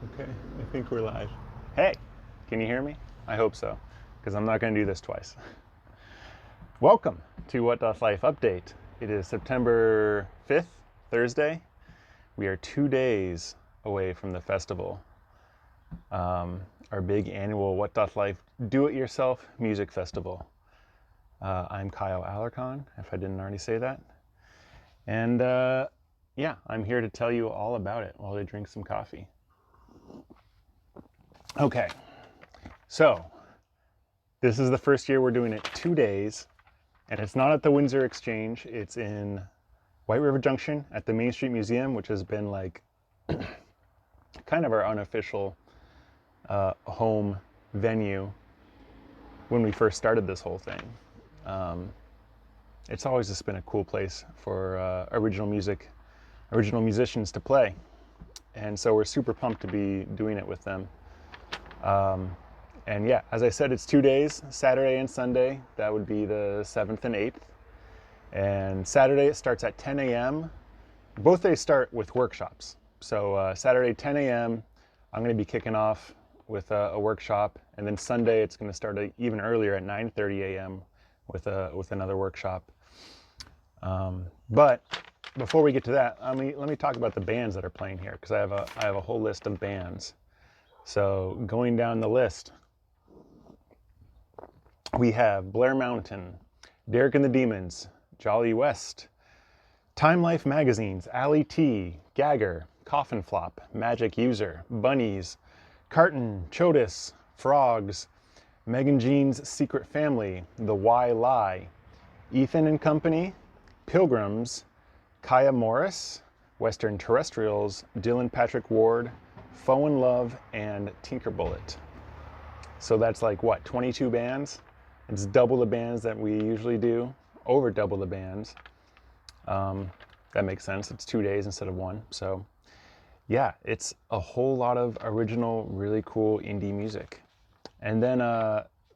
Okay, I think we're live. Hey, can you hear me? I hope so, because I'm not going to do this twice. Welcome to What Doth Life Update. It is September 5th, Thursday. We are 2 days away from the festival, our big annual What Doth Life Do-It-Yourself Music Festival. I'm Kyle Alarcon, if I didn't already say that. And yeah, I'm here to tell you all about it while I drink some coffee. Okay, so this is the first year we're doing it 2 days, and it's not at the Windsor Exchange. It's in White River Junction at the Main Street Museum, which has been like kind of our unofficial home venue when we first started this whole thing. It's always just been a cool place for original musicians to play. And so we're super pumped to be doing it with them. And yeah, as I said, it's 2 days, Saturday and Sunday. That would be the 7th and 8th. And Saturday it starts at 10 a.m. Both days start with workshops. So Saturday 10 a.m. I'm going to be kicking off with a workshop, and then Sunday it's going to start even earlier at 9:30 a.m. with another workshop. But before we get to that, let me talk about the bands that are playing here, because I have a whole list of bands. So going down the list, we have Blair Mountain, Derek and the Demons, Jolly West, Time Life Magazines, Ali T, Gagger, Coffin Flop, Magic User, Bunnies, Carton, Chodis, Frogs, Megan Jean's Secret Family, The Why Lie, Ethan and Company, Pilgrims, Kaya Morris, Western Terrestrials, Dylan Patrick Ward, Foe in Love, and Tinker Bullet. So that's like, what, 22 bands? It's double the bands that we usually do, over double the bands. That makes sense. It's 2 days instead of one. So yeah, it's a whole lot of original, really cool indie music. And then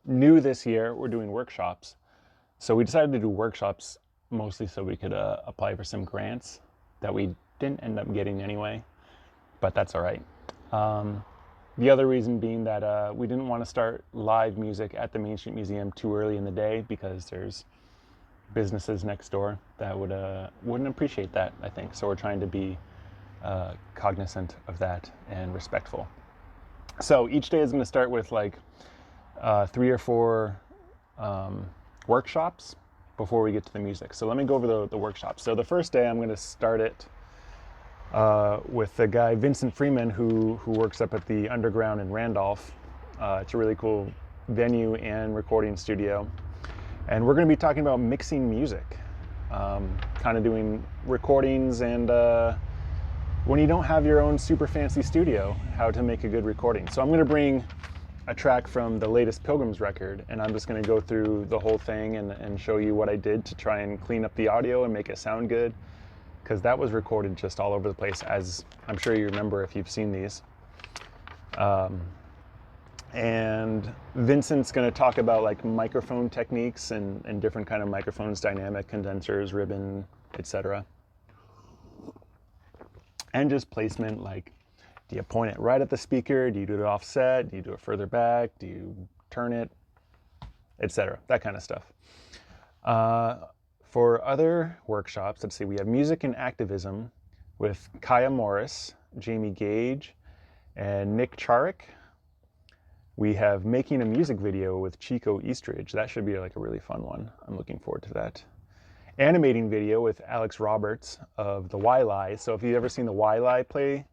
new this year, we're doing workshops. So we decided to do workshops mostly so we could apply for some grants that we didn't end up getting anyway, but that's all right. The other reason being that we didn't want to start live music at the Main Street Museum too early in the day, because there's businesses next door that wouldn't appreciate that, I think. So we're trying to be cognizant of that and respectful. So each day is going to start with like 3 or 4 workshops before we get to the music. So let me go over the workshops. So the first day I'm going to start it with the guy Vincent Freeman, who works up at the Underground in Randolph. It's a really cool venue and recording studio. And we're going to be talking about mixing music, kind of doing recordings, and when you don't have your own super fancy studio, how to make a good recording. So I'm going to bring a track from the latest Pilgrims record, and I'm just going to go through the whole thing and show you what I did to try and clean up the audio and make it sound good, because that was recorded just all over the place, as I'm sure you remember if you've seen these. And Vincent's going to talk about like microphone techniques and different kind of microphones, dynamic, condensers, ribbon, etc. And just placement, like, do you point it right at the speaker? Do you do it offset? Do you do it further back? Do you turn it? Etc. That kind of stuff. For other workshops, let's see, we have Music and Activism with Kaya Morris, Jamie Gage, and Nick Charik. We have Making a Music Video with Chico Eastridge. That should be like a really fun one. I'm looking forward to that. Animating video with Alex Roberts of The Why Lie. So if you've ever seen The Why Lie play,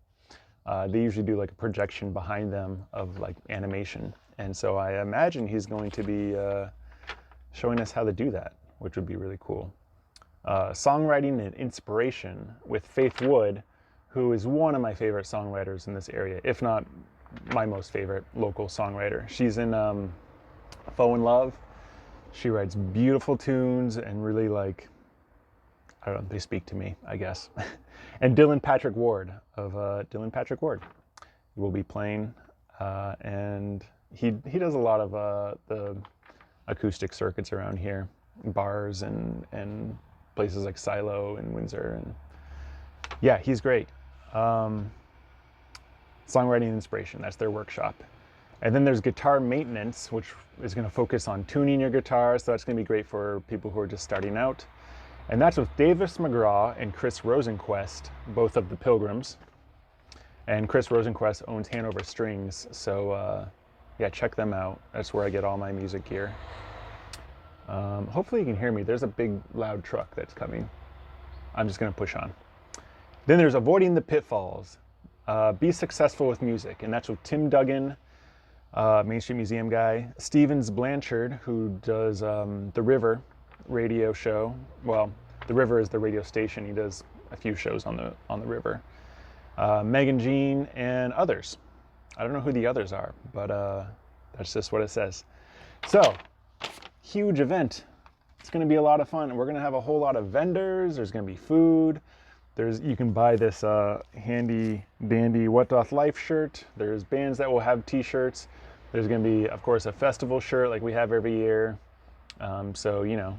they usually do like a projection behind them of like animation. And so I imagine he's going to be showing us how to do that, which would be really cool. Songwriting and Inspiration with Faith Wood, who is one of my favorite songwriters in this area, if not my most favorite local songwriter. She's in Foe in Love. She writes beautiful tunes and really, like, I don't know, they speak to me, I guess. And Dylan Patrick Ward of Dylan Patrick Ward will be playing, and he does a lot of the acoustic circuits around here, bars and places like Silo and Windsor, and yeah, he's great. songwriting inspiration. That's their workshop. And then there's guitar maintenance, which is going to focus on tuning your guitar. So that's going to be great for people who are just starting out. And that's with Davis McGraw and Chris Rosenquist, both of the Pilgrims. And Chris Rosenquist owns Hanover Strings. So yeah, check them out. That's where I get all my music gear. Hopefully you can hear me. There's a big loud truck that's coming. I'm just going to push on. Then there's Avoiding the Pitfalls. Be Successful with Music. And that's with Tim Duggan, Main Street Museum guy. Stevens Blanchard, who does The River radio show. Well, The River is the radio station. He does a few shows on the River. Megan Jean and others. I don't know who the others are, but that's just what it says. So, huge event. It's going to be a lot of fun. We're going to have a whole lot of vendors. There's going to be food. You can buy this handy dandy What Doth Life shirt. There's bands that will have t-shirts. There's going to be, of course, a festival shirt like we have every year. So, you know,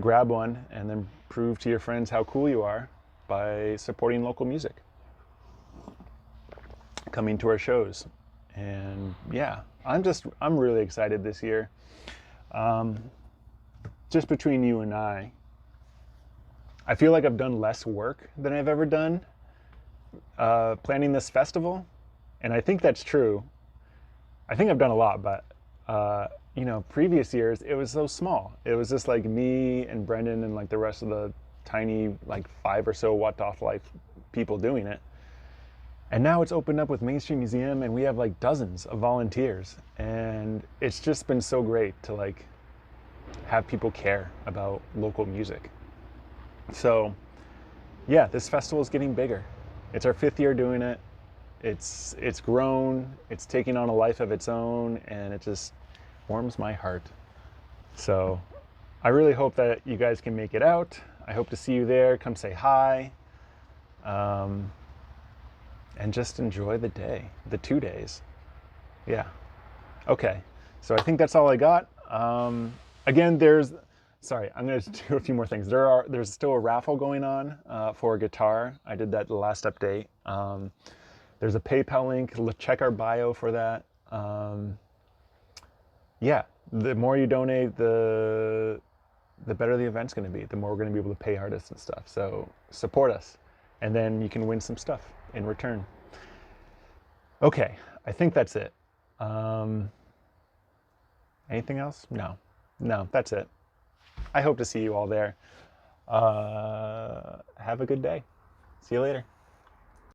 grab one and then prove to your friends how cool you are by supporting local music. Coming to our shows. And yeah, I'm really excited this year. Just between you and I feel like I've done less work than I've ever done planning this festival. And I think that's true. I think I've done a lot, but you know, previous years, it was so small. It was just like me and Brendan and like the rest of the tiny, like 5 or so What Doth Life people doing it. And now it's opened up with Main Street Museum and we have like dozens of volunteers. And it's just been so great to like have people care about local music. So yeah, this festival is getting bigger. It's our 5th year doing it. It's grown, it's taking on a life of its own, and it just warms my heart. So I really hope that you guys can make it out. I hope to see you there. Come say hi. And just enjoy the day, the 2 days. Yeah. Okay. So I think that's all I got. Again, sorry, I'm going to do a few more things. There's still a raffle going on for a guitar. I did that the last update. There's a PayPal link. Check our bio for that. Yeah, the more you donate, the better the event's going to be. The more we're going to be able to pay artists and stuff. So support us, and then you can win some stuff in return. Okay, I think that's it. Anything else? No, that's it. I hope to see you all there. Have a good day. See you later.